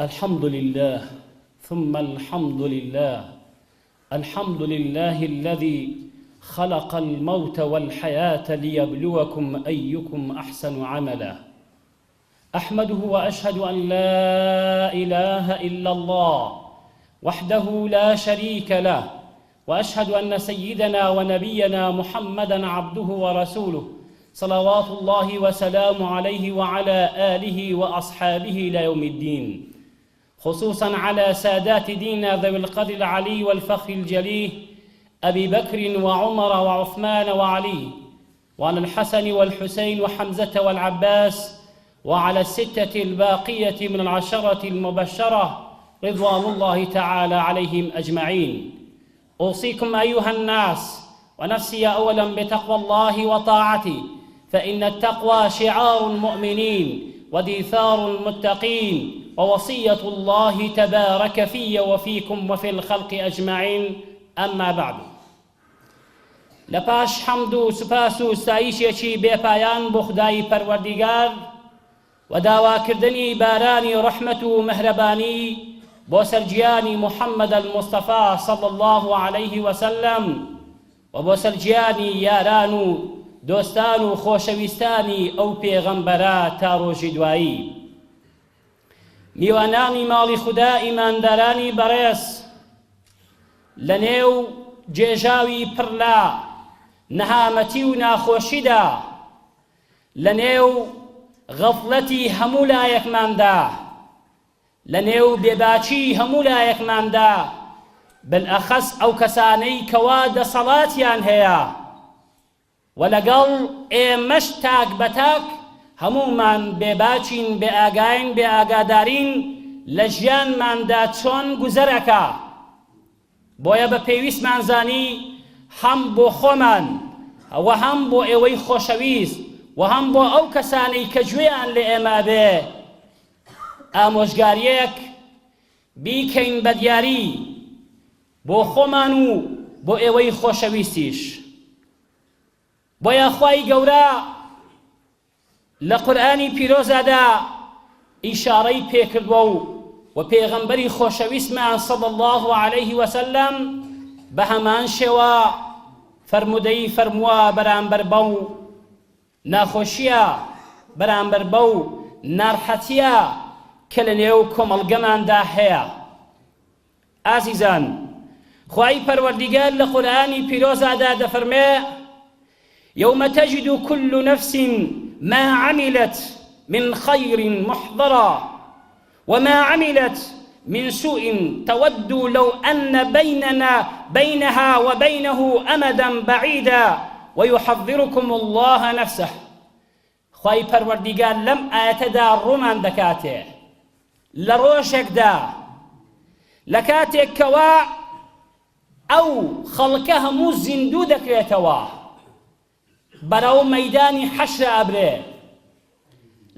الحمد لله ثم الحمد لله الحمد لله الذي خلق الموت والحياة ليبلوكم أيكم أحسن عملا أحمده وأشهد أن لا إله إلا الله وحده لا شريك له وأشهد أن سيدنا ونبينا محمدًا عبده ورسوله صلوات الله وسلامه عليه وعلى آله وأصحابه إلى يوم الدين، خصوصاً على سادات ديننا ذوي القدر العلي والفخر الجليه أبي بكر وعمر وعثمان وعلي، وعلى الحسن والحسين وحمزة والعباس، وعلى الستة الباقية من العشرة المبشرة رضوان الله تعالى عليهم أجمعين. أوصيكم أيها الناس ونفسي أولاً بتقوى الله وطاعته، فإن التقوى شعار المؤمنين وديثار المتقين ووصية الله تبارك في وفيكم وفي الخلق أجمعين. أما بعد، لپاش حمد و سپاس و ستایشێکی بێپایان بۆ خودای پەروەردیگار و داواکردنی بارانی ڕەحمەت و مەهرەبانی بۆ سەرگیانی محەممەد المستەفا صلی الله عليه وسلم و بۆ سەرگیانی یاران و دۆستان و خۆشەویستانی ئەو پێغەمبەرە تا ڕۆژی دوایی. میوانانی ماڵی خودا ئیماندارانی بەڕێز، لە نێو جێژاوی پڕلا نەهامەتی و ناخۆشیدا، لە نێو غەفڵەتی هەموو لایەکماندا، لە نێو بێباچی هەموو لایەکماندا، بەلئەخەس ئەو کەسانەی کەوا دەسەڵاتیان هەیە و لەگەڵ ئێمەش تاک بەتاک هەموومان بێباچین، بێئاگاین، بێئاگادارین لە ژیانماندا چۆن گوزەرەکە. بۆیە بە پێویستمان زانی هەم بۆ خۆمان و هەم بۆ ئێوەی خۆشەویست و هەم بۆ ئەو کەسانەی کە گوێیان لە ئێمە بێ ئامۆژگاریەک بیکەین بە دیاری بۆ خۆمان و بۆ ئێوەی خۆشەویستیش. بۆیە خوای گەورە لە قورئانی پیرۆزەدا ئیشارەی پێکردووە و پێغەمبەری خۆشەویستمان صلی الله عليه وسلم بە هەمان شێوە فەرمودەی فەرمووە بەرامبەر بەو ناخۆشیە، بەرامبەر بەو ناڕەحەتیە کە لە نێو کۆمەڵگەماندا هەیە. ئازیزان، خوای پەروەردیگار لە قورئانی پیرۆزەدا دەفەرمێ: يوم تجد كل نفس ما عملت من خير محضرا وما عملت من سوء تود لو أن بينها وبينه أمدا بعيدا ويحذركم الله نفسه. خواهی پەروەردیگار لەم ئاەتەدا ڕوومان دەکاتێ لە ڕۆژێکدا، لە کاتێک کەوا ئەو خەڵکە هەموو زیندوو دەکرێتەوە، بەرەو مەیدانی حەشر ئەبرێ.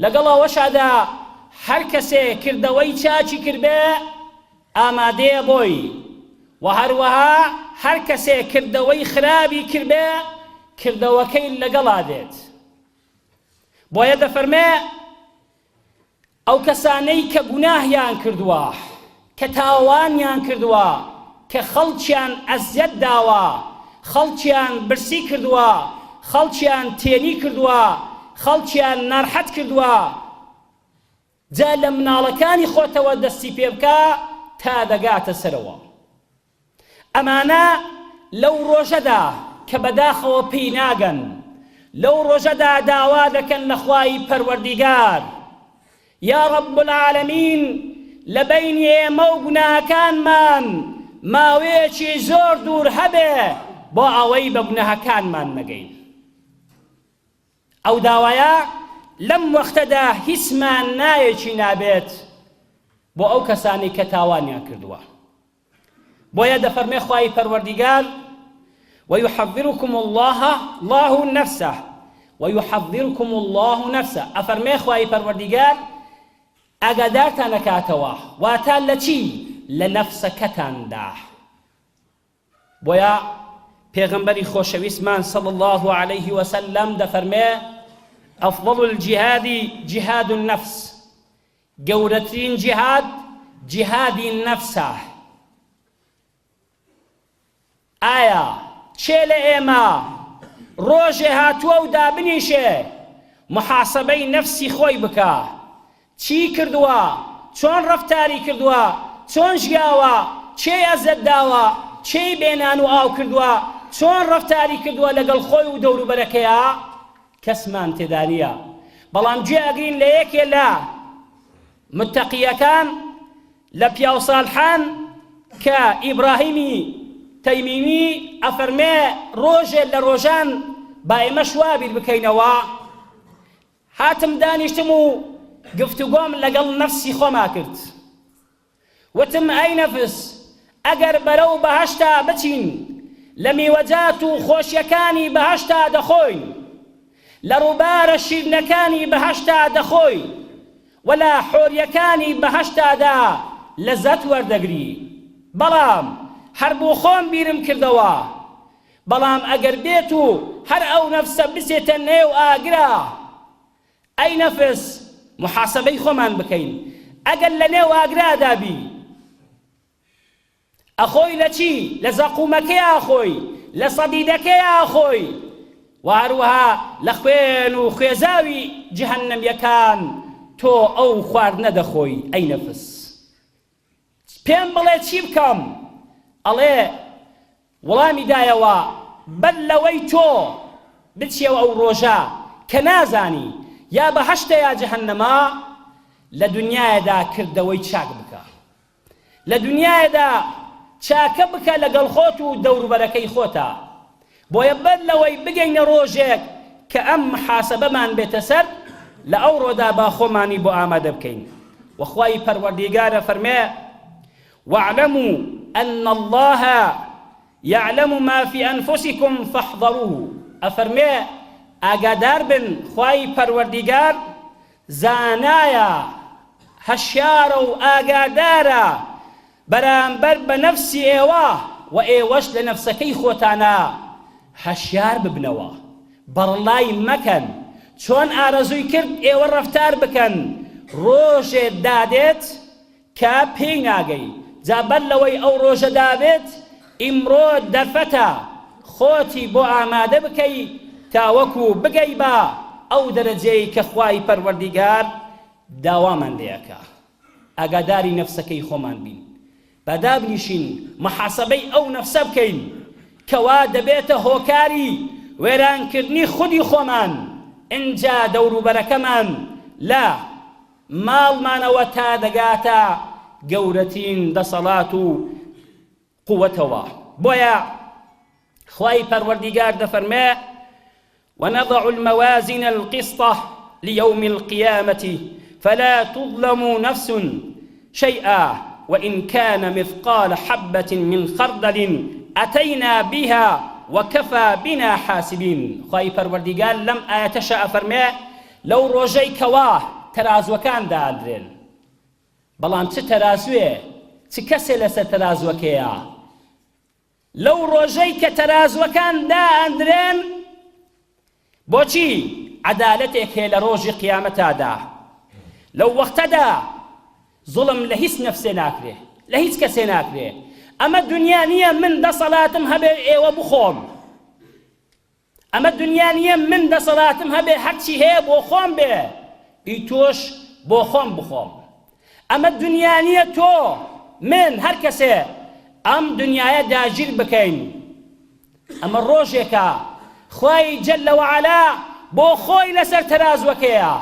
لەگەڵ ئەوەشدا هەر کەسێ کردەوەی چاچی کردبێ ئامادەیە بۆی، و هەروەها هەر کەسێ کردەوەی خراپی کردبێ کردەوەکەی لەگەڵا دێت. بۆیە دەفەرمێ ئەو کەسانەی کە گوناهیان کردووە، کە تاوانیان کردووە، کە خەڵکیان ئەزیەت داوە، خەڵکیان برسی کردووە، خەڵکیان تێنی کردووە، خەڵکیان ناڕەحەت کردووە، جا لە مناڵەکانی خۆتەوە دەستی پێ بکە تا دەگاتە سەرەوە. ئەمانە لەو ڕۆژەدا کە بەداخەوە پێی ناگەن، لەو ڕۆژەدا داوا دەکەن لە خوای پەروەردیگار: یا ڕەب العالەمین، لە بەینی ئێمە و گوناهەکانمان ماوەیەکی زۆر دوور هەبێ بۆ ئەوەی بە گوناهەکانمان نەگەین. ئەو داوایە لەم وەختەدا هیچمان نایەکی نابێت بۆ ئەو کەسانی کە تاوانیان کردووە. بۆیە دەفەرمێ خوای پەروەردیگار: ويحذركم الله نفسه ويحذركم الله نفسه. ئەفەرمێ خوای پەروەردیگار ئاگادارتان دەکاتەوە، واتە لە چی؟ لە نەفسەکەتاندا. بۆیە پێغەمبەری خۆشەویستمان صلی الله عليه وسلم دەفەرمێ: أفضل الجهاد جهاد النفس. گەورەترین جیهاد جیهادی نەفسە. ئایا چێ لە ئێمە ڕۆژێ هاتووە و دابنیشێ محاسەبەی نەفسی خۆی بکە؟ چی کردووە؟ چۆن ڕەفتاری کردووە؟ چۆن ژیاوە؟ چێ ئەزەت داوە؟ چێ بێنان و ئاو کردووە؟ چۆن ڕەفتاری کردووە لەگەڵ خۆی و دەوروبەرەکەیە؟ کەسمان تێدا نییە. بەڵام گوێ ئەگرین لە یەکێ لە متەقیەکان لە پیاو ساڵحان کە ئیبراهیمی تەیمیمی ئەفەرمێ ڕۆژێ لە ڕۆژان با ئێمە شوابیر بکەینەوە. هاتم دانیشتم و گفتوگۆم لەگەڵ نەفسی خۆما کرد. وتم ئەی نەفس، ئەگەر بەرەو بەهەشتا بچین لە میوەجات و خۆشیەکانی بەهەشتا دەخۆین، لە ڕووبارە شیرنەکانی بەهەشتا دەخۆی، وەلا حۆریەکانی بەهەشتادا لەزەت وەردەگری. بەڵام هەر بۆ خۆم بیرم کردەوە، بەڵام ئەگەر بێت و هەر ئەو نەفسە بچێتە نێو ئاگرا، ئەی نەفس محاسەبەی خۆمان بکەین. ئەگەر لە نێو ئاگرادا بی، ئەخۆی لە چی؟ لە زەقومەکەی ئاخۆی، لە سەدیدەکەی ئاخۆی، و هەروەها لە خوێن و خوێزاوی جەهەنەمیەکان تۆ ئەو خواردنە دەخۆی. ئەی نەفس پێم بڵێ چی بکەم؟ ئەڵێ وەڵامی دایەوە بەر لەوەی تۆ بچێەوە ئەو ڕۆژە کە نازانی یا بەهەشتە یا جەهەنەمە، لە دنیایەدا کردەوەی چاک بکە، لە دنیایەدا چاکە بکە لەگەڵ خۆت و دەوروبەرەکەی خۆتە، بۆیە بەر لەوەی بگەینە ڕۆژێک کە ئەم محاسەبەمان بێتە سەر، لە ئەو ڕۆدا با خۆمانی بۆ ئامادە بکەین. وەخوای پەروەردیگارە فەرمێ: واعلموا أن الله يعلم ما في أنفسكم فاحذروه. أفرمي ئاگادار بن خوای پەروەردیگار زانایە، هەشیارە و ئاگادارە بەرامبەر بە نەفسی ئێوە و ئێوەش لە نەفسەکەی خۆتانە هەشیار ببنەوە، بەڕڵای مەکەن. چۆن ئارەزووی کرد ئێوە ڕەفتار بکەن، ڕۆژێ دادێت کە پێی ناگەی. جا بەر لەوەی ئەو ڕۆژە دابێت، ئیمڕۆ دەرفەتە خۆتی بۆ ئامادە بکەی تاوەکو بگەی بە ئەو دەرەجەی کە خوای پەروەردیگار داوامان لێەکە. ئاگاداری نەفسەکەی خۆمان بین، بەدابنیشین محاسەبەی ئەو نەفسە بکەین کەوا دەبێتە هۆکاری وێرانکردنی خودی خۆمان. ئینجا دەوروبەرەکەمان لە ماڵمانەوە تا دەگاتە گەورەترین دەسەڵات و قووەتەوە. بۆیە خوای پەروەردیگار دەفەرمێ: ونضع الموازين القسط ليوم القيامة فلا تظلم نفس شيئا وإن كان مثقال حبة من خردل أتينا بها وكفى بنا حاسبين. خوای پەروەردیگار لەم ئاەتەشە ئەفەرمێ لەو ڕۆژەی کەوا تەرازوەکان دادرێن. بەڵام چ تەرازوێ؟ چ کەسێ لەسەر تەرازوەکەیە؟ لەو ڕۆژەی کە تەرازوەکان دائەندرێن، بۆچی؟ عەدالەتێک هەیە لە ڕۆژی قیامەتادا. لەو وەختەدا زوڵم لە هیچ نەفسێ ناکرێ، لە هیچ کەسێ ناکرێ. ئەمە دنیا نییە من دەسەڵاتم هەبێ ئێوە بخۆم، ئەمە دنیا نییە من دەسەڵاتم هەبێ هەرچی هەیە بۆ خۆم بێ، ئیتۆش بۆ خۆم بخۆم. ئەمە دنیا نییە تۆ من هەر کەسێ ئەم دنیایە داگیر بکەین. ئەمە ڕۆژێکە خوای جەلە وەعەلا بۆ خۆی لەسەر تەرازوەکەیە.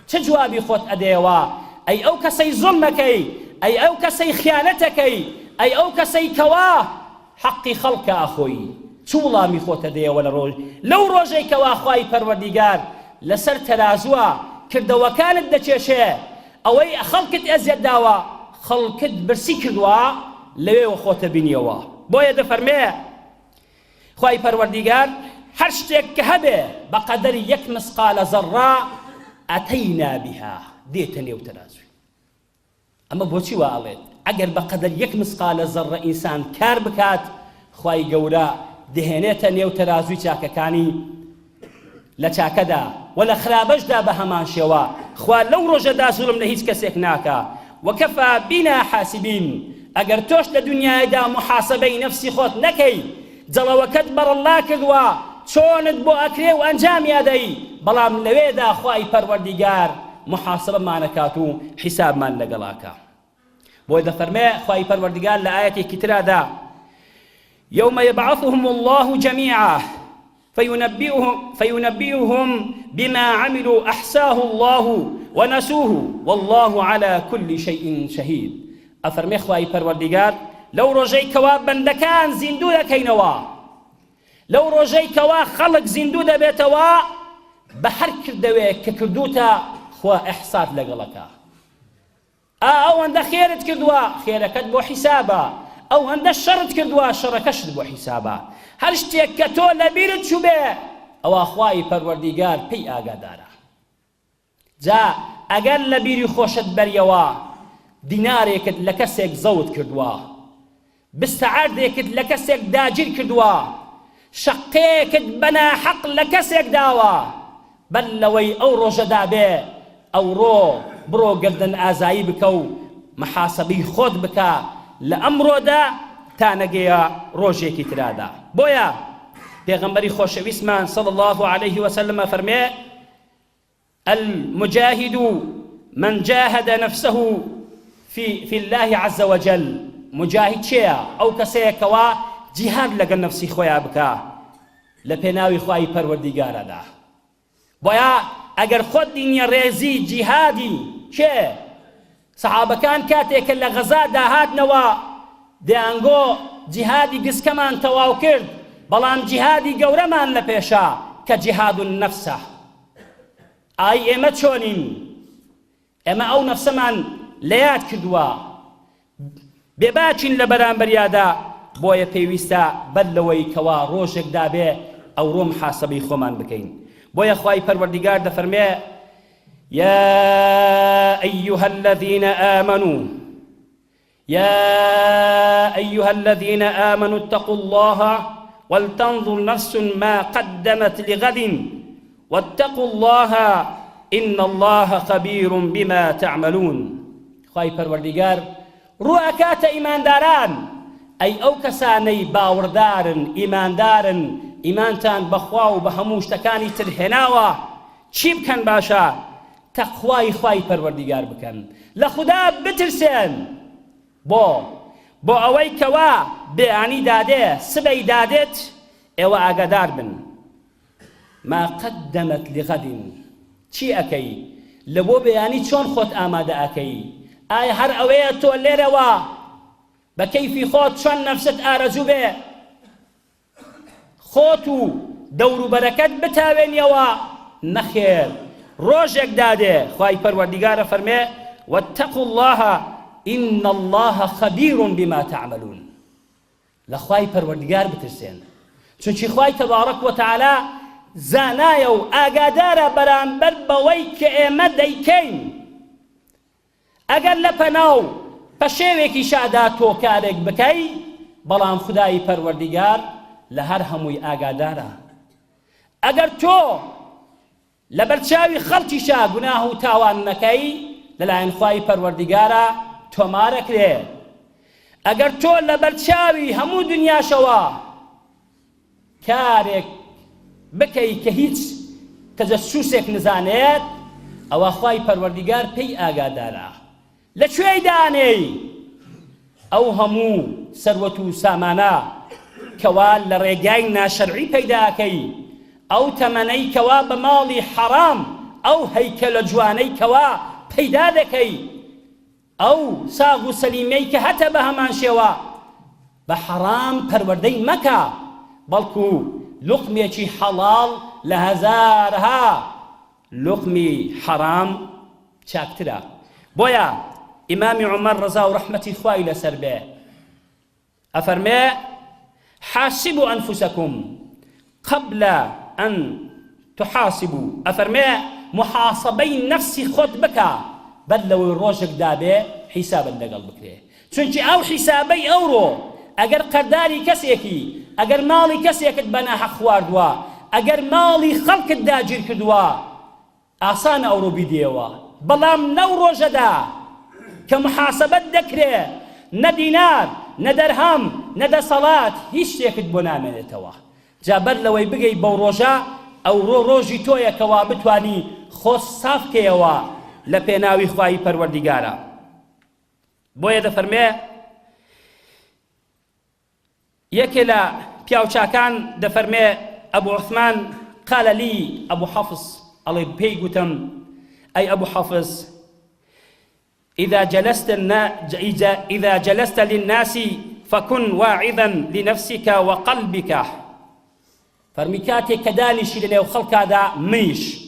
چه جوابی خۆت ئەدەیەوە؟ ئەی ئەو کەسەی زوڵمەکەی، ئەی ئەو کەسەی خیانەتەکەی، ئەی ئەو کەسەی کەوا حەقی خەڵکە ئەخۆی، چ وڵامی خۆت ئەدەیەوە لەو ڕۆژەی کەوا خوای پەروەردیگار لەسەر تەرازووە کردەوەکانت دەچێشێ، ئەوەی خەڵکت ئەزیەت داوە، خەڵکت برسی کردووە، لەوێوە خۆتە بینیەوە. بۆیە دەفەرمێ خوای پەروەردیگار هەر شتێک کە هەبێ بەقەدەر یەک مسقالە زەڕە ئەتەینا بها، دێتە نێو تەرازوی. ئەمە بۆچی وا ئەڵێت؟ ئەگەر بەقەدەر یەک مسقالە زەڕە ئینسان کار بکات، خوای گەورە دەهێنێتە نێو تەرازوی چاکەکانی لە چاکەدا و لە خرابەشدا بە هەمان شێوە. خوا لەو ڕۆژەدا زوڵم لە هیچ کەسێک ناکە، وكفى بنا حاسبين اگر توش لدنيا دا محاسبه نفسي خود نكي جلوكت بر الله كدوا چونت بو اكري وانجام يدي بلام لويدا خواي پروردگار محاسبه ما نكاتو حساب ما لقلاكا بويدا فرمي خواي پروردگار لآية كترا دا يوم يبعثهم الله جميعا فينبئهم بما عملوا أحساه الله ونسوه والله على كل شيء شهيد أفرمي خواهي پروردگار لو رجي كوا بندكان زندو دكينوا لو رجي كوا خلق زندو دبيتوا بحر كردوه ككردوتا خوا إحصاد لقلقا أو عند خيرت كردوا خيركت بو حسابا أو عند الشرط كردوا شركشت بو حسابا هر شتێک کە تۆ لەبیرت چوو بێ ئەوە خوای پەروەردیگار پێی ئاگادارە جا ئەگەر لە بیری خۆشت بەریەوە دینارێکت لە کەسێک زەوت کردووە بستەعاردێکت لە کەسێک داگیر کردووە شەقەیەکت بەناحەق لە کەسێک داوە بەر لەوەی ئەو ڕۆژەدا بێ ئەوڕۆ بڕۆ گردن ئازایی بکە و محاسەبەی خۆت بکە لە ئەمڕۆدا تا نەگەیە ڕۆژێکی ترادا بۆیە پێغەمبەری خۆشەویستمان صلى الله عليه وسلم فەرمێ المجاهد من جاهد نفسه في الله عز وجل مجاهد چێە ئەو کەسەیەکەوە جیهاد لەگەڵ نفسی خۆیان بکە لە پێناوی خوای پەروەردیگارەدا بۆیە ئەگەر خۆت دینیە ڕێزی جیهادی چێ سەحابەکان کاتێکە لە غەزا داهاتنەوە دەیانگۆ جیهادی گسکەمان تەواو کرد بەڵام جیهادی گەورەمان لە پێشە کە جیهاد النەفسە ئای ئێمە چۆنین ئێمە ئەو نەفسەمان لە یاد کردووە بێباچین لە بەرامبەریادا بۆیە پێویستە بەر لەوەی کەوا ڕۆژێکدا بێ ئەوڕۆ محاسەبەی خۆمان بکەین بۆیە خوای پەروەردیگار دەفەرمێ يا أيها الذين آمنوا اتقوا الله ولتنظر نفس ما قدمت لغد واتقوا الله إن الله خبير بما تعملون خواهی پروردگار رو اکات ایمانداران ای او کسانی باوردارن ایماندارن ایمانتان بخوا و بهموشتکانی ترهناوه چی بکن باشا تقوای خواهی پروردگار بکن لخدا بترسن بۆ ئەوەی کەوا بێعانی دادێ سبەی دادێت ئێوە ئاگادار بن ما قدمت لغد چی ئەکەی لە بۆ بێعانی چۆن خۆت ئامادە ئەکەی ئایا هەر ئەوەیە تۆ لێرەوە بە کەیفی خۆت چۆن نەفست ئارەزوو بێ خۆت و دەوروبەرەکەت بتاوێنیەوە نەخێر ڕۆژێک دادێ خوای پەروەردیگارە فەرمێ واتقوا الله إن الله خبير بما تعملون لخواي پروردگار بترسين چونچی خواي تبارك وتعالى زانايا و آگادارا برانبر بوي كئيمة ديكين اگر لپناو پشويكي شادا توكارك بكي بلام خداي پروردگار لهر هموي آگادارا اگر تو لبرچاوي خلقي شا گناه تاوان نكي للاين خواي پروردگارا تۆمارە کرێ ئەگەر تۆ لە بەرچاوی هەموو دنیاشەوە کارێک بکەی کە هیچ تەجەسوسێک نزانێت ئەوە خوای پەروەردیگار پێی ئاگادارە لەکوێی دانەی ئەو هەموو سەروەت و سامانە کەوا لە ڕێگای ناشەرعی پەیداکەی ئەو تەمەنەی کەوا بە ماڵی حەرام ئەو هەیکەلە جوانەی کەوا پەیدا دەکەی ئەو ساغ و سەلیمەی کە هەتە بە هەمان شێوە بە حەرام پەروەردەی مەکە بەڵکو لوقمێکی حەڵاڵ لە هەزارها لوقمی حەرام چاکترە بۆیە ئیمامی عومەر ڕەزا و ڕەحمەتی خوای لەسەر بێ ئەفەرمێ حاسبوا أنفسكم قبل أن تحاسبوا ئەفەرمێ محاسبەی نەفسی خۆت بکە بەر لەوەی ڕۆژێک دابێ حیسابت لەگەڵ بکرێ چونکی ئەو حیسابەی ئەوڕۆ ئەگەر قەرداری کەسێکی ئەگەر ماڵی کەسێکت بەناحەق خواردووە ئەگەر ماڵی خەڵکت داگیر کردووە ئاسانە ئەوڕۆ بیدێەوە بەڵام نەو ڕۆژەدا کە محاسەبەت دەکرێ نە دینار نە دەرهەم نە دەسەڵات هیچ شتێکت بۆ نامێنێتەوە جا بەر لەوەی بگەی بەو ڕۆژە ئەوڕۆ ڕۆژی تۆیەکەوە بتوانی خۆت ساف بکەیەوە لە پێناوی خوای پەروەردیگارە بۆیە دەفەرمێ یەکێ لە پیاوچاکان دەفەرمێ ئەبوو عوثمان قال لي أبو حفص الله بي قتم أي أبو حفص إذا جلست للناس فكن واعظا لنفسك وقلبك فرمي كاتي كدانش لليو خلق هذا ميش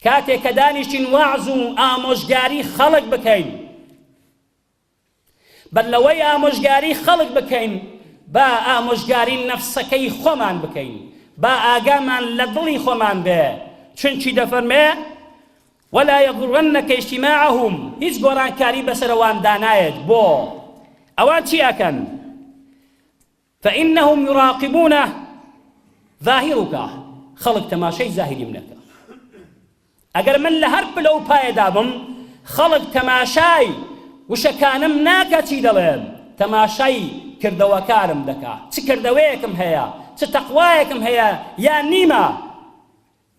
كاتي كدانش واعظو آموشگاري خلق بكين بل لوي آموشگاري خلق بكين با آموشگاري نفسكي خومان بكين با ئاگامان لە دڵی خۆمان بێ چونچی دەفەرمێ ولا يغرنك اجتماعهم هیچ گۆڕانکاری بەسەرەوان دانایەت بۆ ئەوان چی ئەکەن فإنهم يراقبون ظاهرك خەڵک تەماشای زاهری منەکە ئەگەر من لە هەر پلە و پایەدا بم خەڵک تەماشای وشەکانم ناکە چی دەڵێن تەماشای کردەوەکارم دەکا چ کردەوەیەکم هەیە چ تەقوایەکم هەیە یان نیمە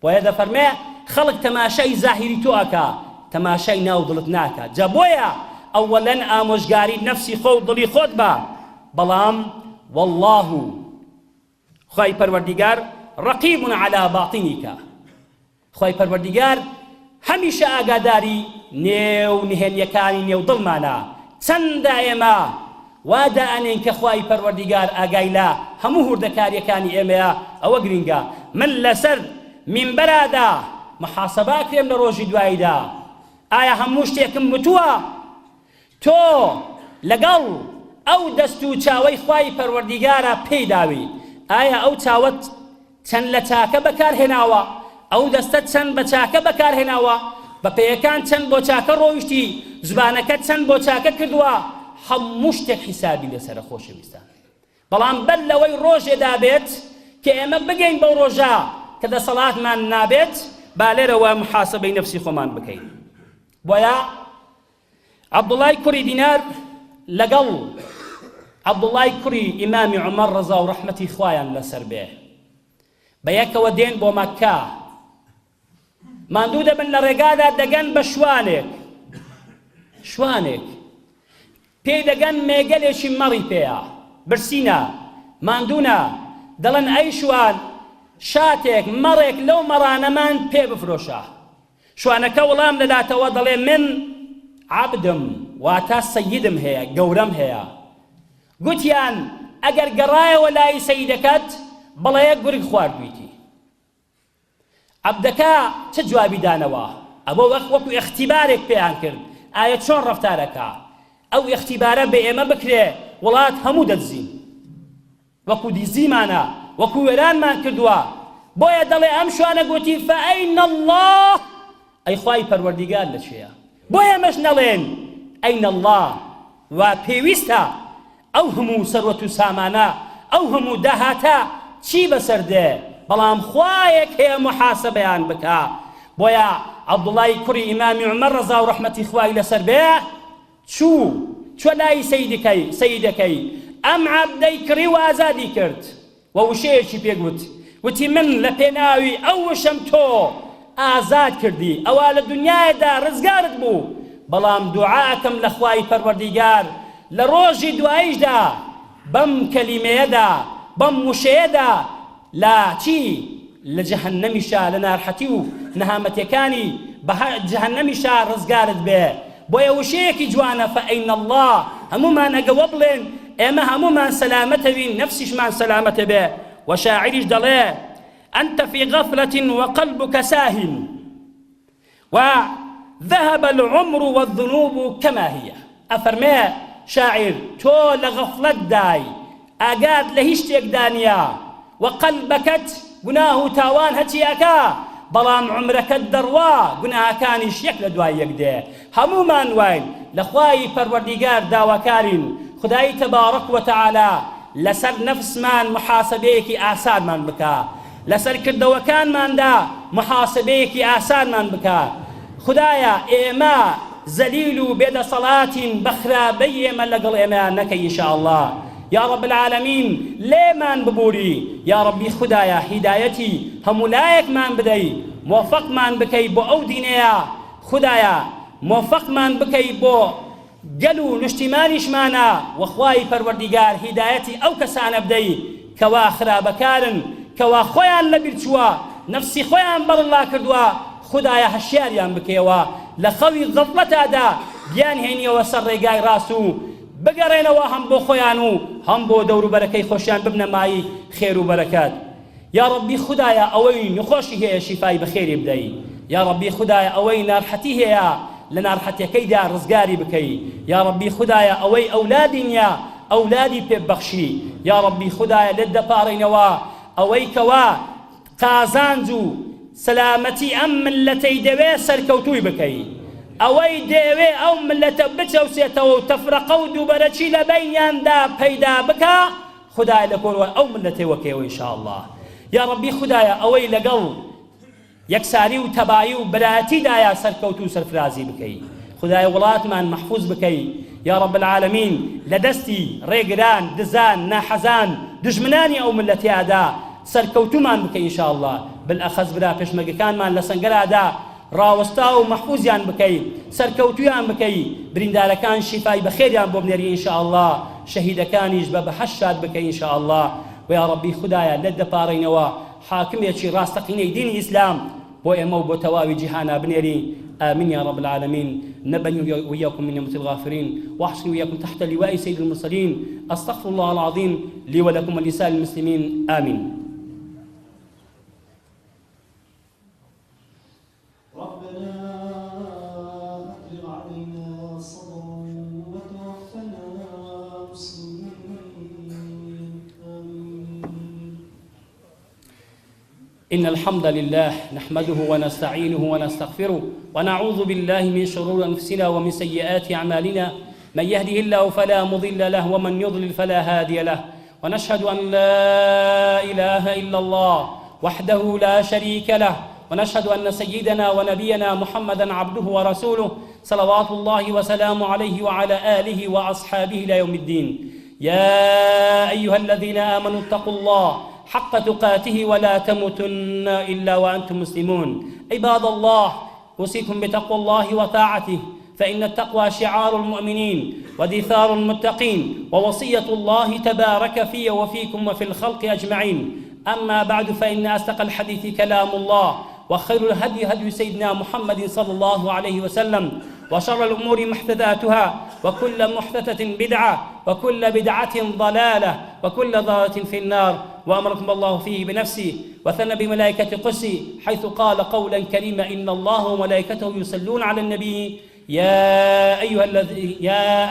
بۆیە دەفەرمێ خەڵک تەماشای زاهری تۆ ئەکا تەماشای ناو دڵت ناکە جا بۆیە ئەوەلەن ئامۆژگاری نەفسی خۆ و دڵی خۆت بە بەڵام والله خوای پەروەردیگار ڕەقیب على باطنیک خوای پەروەردیگار هەمیشە ئاگاداری نێو نهێنیەکانی نێو دڵمانە چەندە ئێمە وادا ئەنێن کە خوای پەروەردیگار ئاگای لە هەموو هوردەکاریەکانی ئێمەیە ئەوە گرنگە من لەسەر مینبەرادا محاسەبا کرێم لە ڕۆژی دواییدا ئایا هەموو شتێکم وتووە تۆ لەگەڵ ئەو دەست و چاوەی خوای پەروەردیگارە پێی داوی ئایا ئەو چاوەت چەند لە چاکە بەکارهێناوە ئەو دەستە چەند بە چاکە بەکارهێناوە بە پێیەکان چەند بۆ چاکە ڕۆیشتی زبانەکەت چەند بۆ چاکە کردووە هەموو شتێک حیسابی لەسەرە خۆشەویستان بەڵام بەر لەوەی ڕۆژێدا بێت کە ئێمە بگەین بەو ڕۆژە کە دەسەڵاتمان نابێت با لێرەوە محاسەبەی نەفسی خۆمان بکەین بۆیە عەبدوڵای کوڕی دینار لەگەڵ عەبدوڵای کوڕی ئیمامی عومەر ڕەزا و ڕەحمەتی خوایان لەسەر بێ بە یەکەوە دێن بۆ مەککە ماندوو دەبن لە ڕێگادا دەگەن بە شوانێک پێی دەگەن مێگەلێکی مەڕی پێیە برسینە ماندوونە دەڵێن ئەی شوان شاتێک مەڕێک لەو مەڕانەمان پێ بفرۆشە شوانەکە وەڵام دەداتەوە دەڵێ من عەبدم واتە سەیدم هەیە گەورەم هەیە گوتیان ئەگەر گەڕایەوە لای سەیدەکەت بەڵێ یەک گورگ خواردوویتی عەبدەکە چه جوابی دانەوە ئەوە وەکو ئەختیبارێک پێیان کرد ئایا چۆن ڕەفتارەکە ئەو ئەختیبارە بە ئێمە بکرێ وڵات هەموو دەدزین وەکو دیزیمانە وەکو وێرانمان کردووە بۆیە دەڵێ ئەم شوانە گوتی فەئەین الله ئەی خوای پەروەردیگار لەکوێیە بۆیە ئێمەش نەڵێن ئەین الله وا پێویستە ئەو هەموو سەروەت و سامانە ئەو هەموو داهاتە چی بەسەر دێ بەڵام خوایەک هەیە محاسەبەیان بکە بۆیە عەبدوڵای کوڕی ئیمامی عومەر ڕەزا و ڕەحمەتی خوای لەسەر بێ چوە لای سەیدەکەی ئەم عەبدەی کڕی و ئازادی کرد و وشەیەکی پێگوت وتی من لە پێناوی ئەو وشەم تۆ ئازاد کردی ئەوە لە دنیایدا ڕزگارت بوو بەڵام دوعاکەم لە خوای پەروەردیگار لە ڕۆژی دواییشدا بەم کەلیمەیەدا بەم وشەیەدا لا چی لە جەهەنەمیشا لە ناڕەحەتی و نەهامەتیەکانی بە جەهەنەمیشا ڕزگارت بێ بۆیە وشەیەکی جوانە فەئەین الله هەمومان ئەگەوە بڵێن ئێمە هەمومان سەلامەتەوین نەفسیشمان سەلامەتە بێ وشاعریش دەڵێ أنت في غفلة وقلبك ساهٍ وذهب العمر والذنوب كما هي أفرمي شاعر تو لغفلت داي ئاگات لە هیچ شتێک دانیا وەقەلبەکەت گوناه و تاوان هەچیەکە بەڵام عمرەکەت دەڕوا گوناهەکانیش یەک لە دوای یەک دێ هەمومان واین لە خوای پەروەردیگار داواکارین خدای تەبارەک وتەعالا لەسەر نەفسمان محاسەبەیەکی ئاسانمان بکە لەسەر کردەوەکانماندا محاسەبەیەکی ئاسانمان بکە خدایە ئێمە زەلیل و بێدەسەڵاتین بەخرابەی ئێمە لەگەڵ ئێمەیان نەکەی ئینشاءالله. یا رب العالمین لێمان ببووری، یا ربی خودایە هیدایەتی هەمولایەکمان بدەی، موفقمان بکەی بۆ ئەو دینەیە، خودایە موفقمان بکەی بۆ گەل و نیشتیمانیشمانە، وەخوای پەروەردیگار هیدایەتی ئەو کەسانە بدەی کەوا خراپەکارن، کەوا خۆیان لەبیر چووە، نەفسی خۆیان بەڵڵا کردووە، خودایە هەشیاریان بکەیەوە لە خەوی غەفڵەتادا بیان هێنیەوە سەر ڕێگای ڕاست و بگەڕێنەوە هەم بۆ خۆیان و هەم بۆ دەوروبەرەکەی خۆشیان ببنە مای خێر و بەرەکات. یا ربی خودایە ئەوەی نخۆشی هەیە شیفای بەخێری بدەی، یا ربی خودایە ئەوەی ناڕحەتی هەیە لە ناڕحەتیەکەیدا ڕزگاری بکەی، یا ربی خودایە ئەوەی ئەولادی نییە ئەولادی پێبەخشی، یا ربی خودایە لێت دەپاڕینەوە ئەوەی کەوا قازانج و سەلامەتی ئەم ملەتەی دەوێ سەرکەوتووی بکەی، ئەوەی دەوێ ئەو ملەتە بچەوسێتەوە و تەفرەقە و دووبەرەچی لە بەینیاندا پەیدا بکە، خودایە لە کۆڵوە ئەو ملەتەی وەکەوە ئینشاءالله. یا ربی خودایە ئەوەی لەگەڵ یەکساری و تەبایی و برایەتیدایە سەرکەوت و سەرفرازی بکەی، خودایە وڵاتمان مەحفوظ بکەی، یا رب العالمین لە دەستی ڕێگران دزان ناحەزان دژمنانی ئەو ملەتیادا سەرکەوتومان بکەی ئینشاءالله، بالئەخەز برا پێشمەرگەکانمان لە سەنگەرادا ڕاوەستا و مەحفوظیان بکەی، سەرکەوتویان بکەی، بریندارەکان شیفای بەخێریان بۆ بنێری ئینشاءالله، شەهیدەکانیش بە بەحەش شاد بکەی ئینشاءالله. و یا ربی خودایە لێت دەپاڕینەوە حاکمێکی ڕاستەقینەی دینی ئیسلام بۆ ئێمە و بۆ تەواوی جیهانا بنێری. آمين يا رب العالمين. نبني وإياكم من نعمة الغافرين، واحشرني وإياكم تحت لواء سيد المرسلين. أستغفر الله العظيم لي ولكم ولسائر المسلمين. آمين. إن الحمد لله نحمده ونستعينه ونستغفره ونعوذ بالله من شرور أنفسنا ومن سيئات أعمالنا، من يهده الله فلا مضل له ومن يضلل فلا هادي له، ونشهد أن لا إله إلا الله وحده لا شريك له، ونشهد أن سيدنا ونبينا محمدا عبده ورسوله صلوات الله وسلامه عليه وعلى آله وأصحابه إلى يوم الدين. يا أيها الذين آمنوا اتقوا الله حق تقاته ولا تموتن إلا وأنتم مسلمون. عباد الله، أوصيكم بتقوى الله وطاعته، فإن التقوى شعار المؤمنين ودثار المتقين، ووصية الله تبارك في وفيكم وفي الخلق أجمعين. أما بعد، فإن أصدق الحديث كلام الله، وخير الهدي هدي سيدنا محمد صلى الله عليه وسلم، وشر الأمور محدثاتها، وكل محدثة بدعة، وكل بدعة ضلالة، وكل ضلالة في النار. وأمركم الله فيه بنفسه وثنى بملائكة قدسه حيث قال قولا كريما: إن الله وملائكته يصلون على النبي يا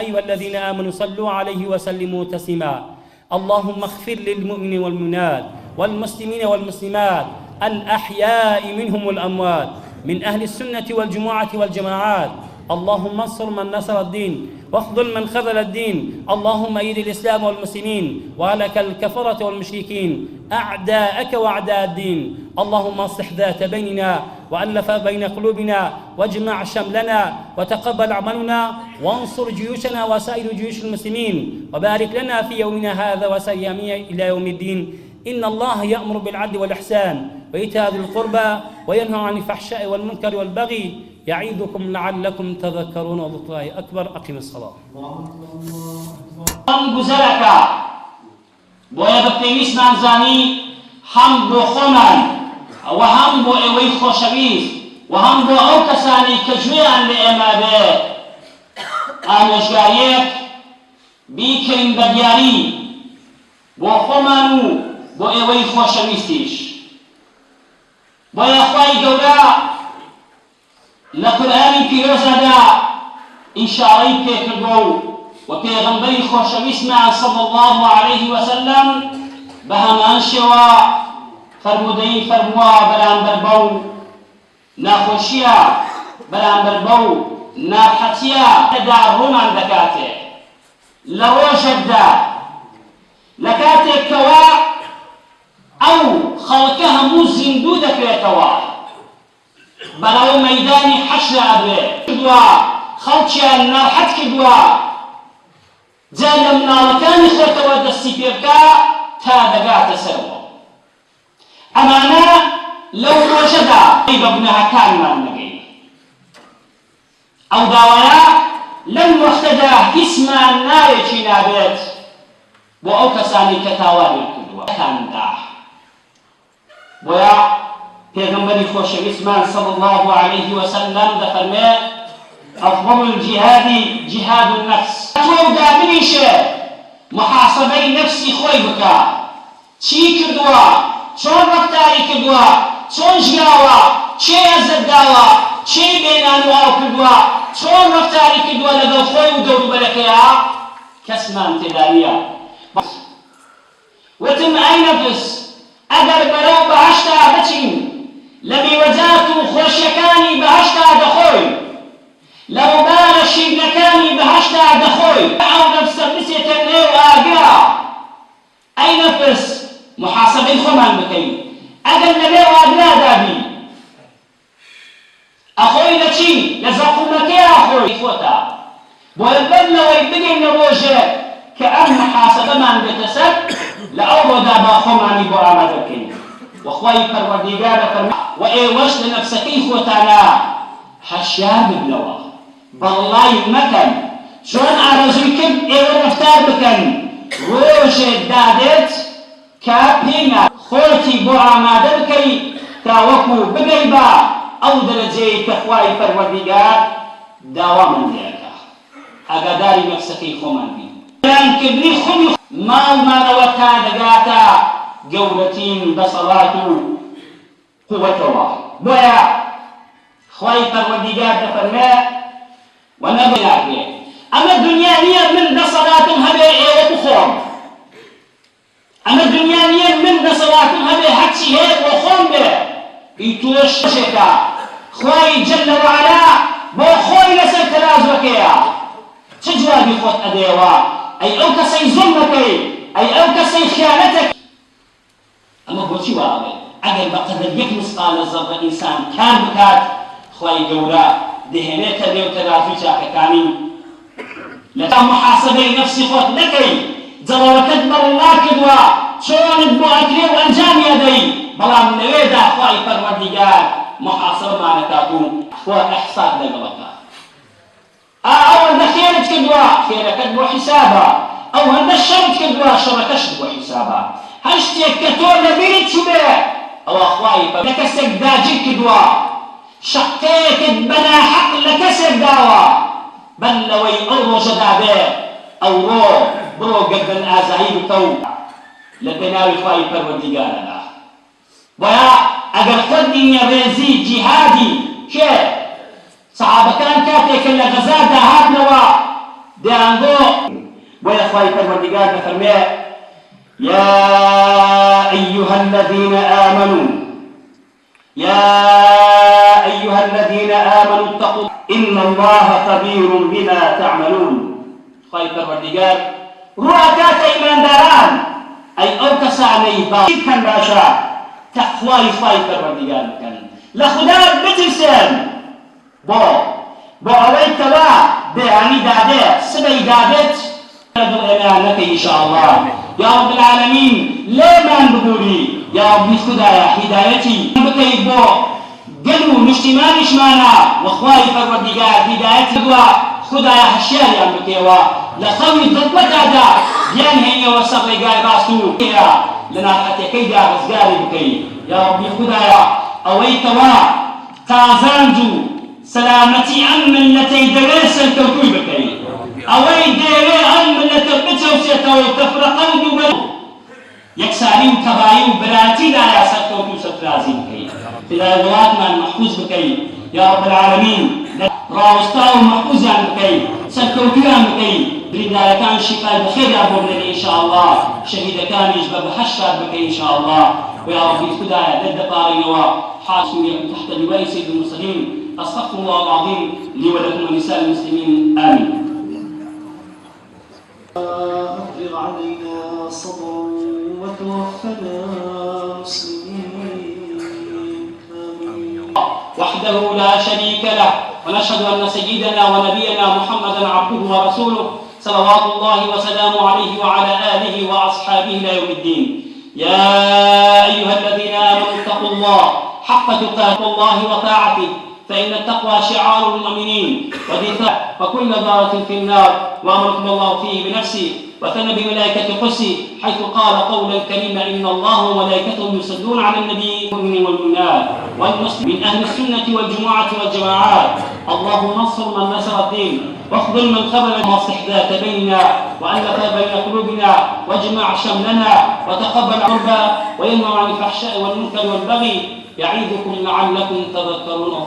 أيها الذين آمنوا صلوا عليه وسلموا تسليما. اللهم اغفر للمؤمنين والمؤمنات والمسلمين والمسلمات الأحياء منهم والأموات، من أهل السنة والجماعة والجماعات. اللهم انصر من نصر الدين واخذل من خذل الدين. اللهم أيد الإسلام والمسلمين وهلك الكفرة والمشركين أعداءك وأعداء الدين. اللهم اصلح ذات بيننا وألف بين قلوبنا واجمع شملنا وتقبل عملنا وانصر جيوشنا وسائر جيوش المسلمين، وبارك لنا في يومنا هذا وسائر إلى يوم الدين. إن الله يأمر بالعدل والإحسان وإيتاء ذي القربى وينهى عن الفحشاء والمنكر والبغي، يعظكم لعلكم تذكرون. والله أكبر. أقم الصلاة. گوزەرەکە بۆیە بە پێویستمان زانی هەم بۆ خۆمان و هەم بۆ ئێوەی خۆشەویست و هەم بۆ ئەو کەسانی کە گوێیان لە ئێمە بێ ئامۆژگاریەک بیکەین بە دیاری بۆ خۆمان و بۆ ئێوەی خۆشەویستیش. بۆیە خوای گەورە لە قورئانی پیرۆزەدا ئیشارەی پێکردووە و پێغەمبەری خۆشەویستمان صلی الله عليه وسلم بە هەمان شێوە فەرمودەی فەرمووە بەرامبەر بەو ناخۆشیە، بەرامبەر بەو ناڕەحەتیە کەدا ڕوومان دەکاتێ لە ڕۆژێکدا، لە کاتێکەوە ئەو خەڵکە هەموو زیندوو دەکرێتەوە، بەرەو مەیدانی حەشر ئەبرێ. خەڵکیان ناڕەحەت کردووە جا لە مناڵەکانی خۆتەوە دەستی پێ بکە تا دەگاتە سەرەوە. ئەمانە لەو ڕۆژەدا بە گوناهەکانمان نەگەین. ئەو داوایە لەم وەختەدا هیچمان ناوێکی نابێت بۆ ئەو کەسانی کە تاوانیان کردووە کاندا. بۆیە پێغەمبەری خۆشەویستمان صلی الله عليه وسلم دەفەرمێ أفضل الجهاد جهاد النفس. تۆ دابنیشە محاسبەی نەفسی خۆی بکە. چی کردووە؟ چۆن ڕەفتاری کردووە؟ چۆن ژیاوە؟ چێ ئەزت داوە؟ چێ بێنانواو کردووە؟ چۆن ڕەفتاری کردووە لەگەڵ خۆی و دەوروبەرەکەیە؟ کەسمان تێدا نییە. وتم ئەی نەفس ئەگەر بەرەو بەهەشتا بچین لە میوەجات و خۆشیەکانی بەهەشتا دەخۆین لە ڕووبارە شیرنەکانی بەهەشتا دەخۆین ئەو نەفسە بچێتە نێو ئاگا. ئەی نەفس محاسبەی خۆمان بکەین. ئەگەر لە نێو ئاگرادا بی ئەخۆی لە چی؟ لە زەقومەکەی ئەخۆی خۆتە. بۆیە بەر لەوەی بگەینە ڕۆژێک کە ئەم محاسبەمان بێتە سەر لە ئەو ڕۆدا با خۆمانی بۆ ئامادە بکەین. وەخوای پەروەردیگار دەفەرمێ و ئێوەش لە نەفسەکەی خۆتانە هەشیار ببنەوە، بەڵڵای مەکەن. چۆن ئارەزووی کرد ئێوە ڕەفتار بکەن ڕۆژێک دادێت کە پێینا خۆتی بۆ ئامادە بکەی تا وەکو بگەی بە ئەو دەرەجەی کە خوای پەروەردیگار داوامان لێەکە. ئاگاداری نەفسەکەی خۆمان بین. بەیانکردنی خۆی ماڵمانەوە تا دەگاتە گەورەترین دەسەڵات و قووەتەوە. بۆیە خوای پەروەردیگار دەفەرمێ وەنەبێناکرێ ئەمە دنیا نییە من دەسەڵاتم هەبێ ئێوە بخۆم. ئەمە دنیا نییە من دەسەڵاتم هەبێ هەرچی هەیە بۆ خۆم بێ. ئیتۆش شتێکە خوای جەل وەعەلا بۆ خۆی لەسەر تەرازوەکەیە. چ جوابی خۆت ئەدەیەوە؟ ئەی ئەو کەسەی زوڵم دەکەی، ئەی ئەو کەسەی خیانەتەکەی. ئەمە بۆچی وا ئەڵێ؟ ئەگەر بەقەدەر یەک مسقالە زەڕە ئینسان کار بکات خوای گەورە دەهێنێتە نێو تەرازوی چاکەکانی. لە تا محاسبەی نەفسی خۆت نەکەی جەڵاوەکەت بەڕڵا کردووە چۆنت بۆ ئەکرێ و ئەنجامی ئەدەی، بەڵام لەوێدا خوای پەروەردیگار محاسبەمانەکات و خوا ئەحساب لەگەڵەکە. ئەو هەندە خێرت کردووە خێرەکەت بۆ حیسابە، ئەو هەندە شەڕت کردووە شەڕەکەشت بۆ حیسابە. هەر شتێک کە تۆ لەبیرت چووبێ ئەوە خوای لە کەسێک داگیر کردووە، شەقەیەکت بەناحەق لە کەسێک داوە، بەر لەوەی ئەو ڕۆژەدا بێ ئەوڕۆ بڕۆ گەردن ئازایی بکە و لە پێناوی خوای پەروەردیگارەدا. بۆیە ئەگەر خۆت دینیە ڕێزی جیهادی کێ؟ سەحابەکان کاتێکە لە غەزادا هاتنەوە دەیانگۆ. بۆیە خوای پەروەردیگار دەفەرمێ يا أيها الذين آمنوا اتقوا إن الله خبير بما تعملون. خوای پەروەردیگار ڕوئەکاتە ئیمانداران ئەی ئەو کەسانەی باوەڕ باشە تەقوای خوای پەروەردیگار بکەن، لە خوددا بترسن بۆ ئەوەی کەوا بەیانی دادێ سبەی دادێت دڵێنیان نەکەی ئینشاءالله. یا رب العالمین لێمان ببووری، یا ربی خوددایە هیدایەتی بکەی بۆ گەل و نیشتیمانیشمانە وەخوای پەروەردیگار هیدایەتی بووە خوددایە هەشیاریان بکەیەوە لە خەوی دڵبەتادا گیان هێنیەوە سەر ڕێگای ڕاست و لە ناحەتەکەیدا ڕزگاری بکەی. یا ربی خوددایە ئەوەی کەوا تازاند و سەلامەتی ئەم ملەتەی دەوێ سەرکەوتووی بکەی، ئەوەی دەوێ ئەم ملەتە بچەوسێتەوە و تەفرەقە و دووبەر یەکسانی و تەواهی و براتیدایە سەرکەوت و سەرفرازی بکەی. خدای وڵاتمان مەحفوظ بکەی یا رب العالمین، ڕاوەستا و مەحفوظیان بکەی، سەرکەوتویان بکەی، بریندارەکان شیفای بەخێریا بۆ بنێنی ئینشاءالله، شەهیدەکانیش بە بەهەشتات بکەی ئینشاءالله. ويا ربي خدايا ضد قارئ حاكم تحت لواء سيد المرسلين. استغفر الله العظيم لي ولكم ولسائر المسلمين امين. افرغ علينا صبرا وتوفنا مسلمين. وحده لا شريك له ونشهد أن سيدنا ونبينا محمدا عبده ورسوله صلوات الله وسلامه عليه وعلى آله وأصحابه إلى يوم الدين. يا أيها الذين آمنوا اتقوا الله حق تقاته الله وطاعته، فإن التقوى شعار المؤمنين ودفاع، وكل ضارة في النار. وأمركم الله فيه بنفسي وثنى بملائكة قدسي، حيث قال قولا كريما: إن الله وملائكته يصلون على النبي والمؤمنات والمسلمين من أهل السنة والجماعة والجماعات. اللهم انصر من نصر الدين، واخذل من خذل، واصلح ذات بيننا، وألف بين قلوبنا، واجمع شملنا، وتقبل عربا، وينهى عن الفحشاء والمنكر والبغي. يعظكم لعلكم تذكرون.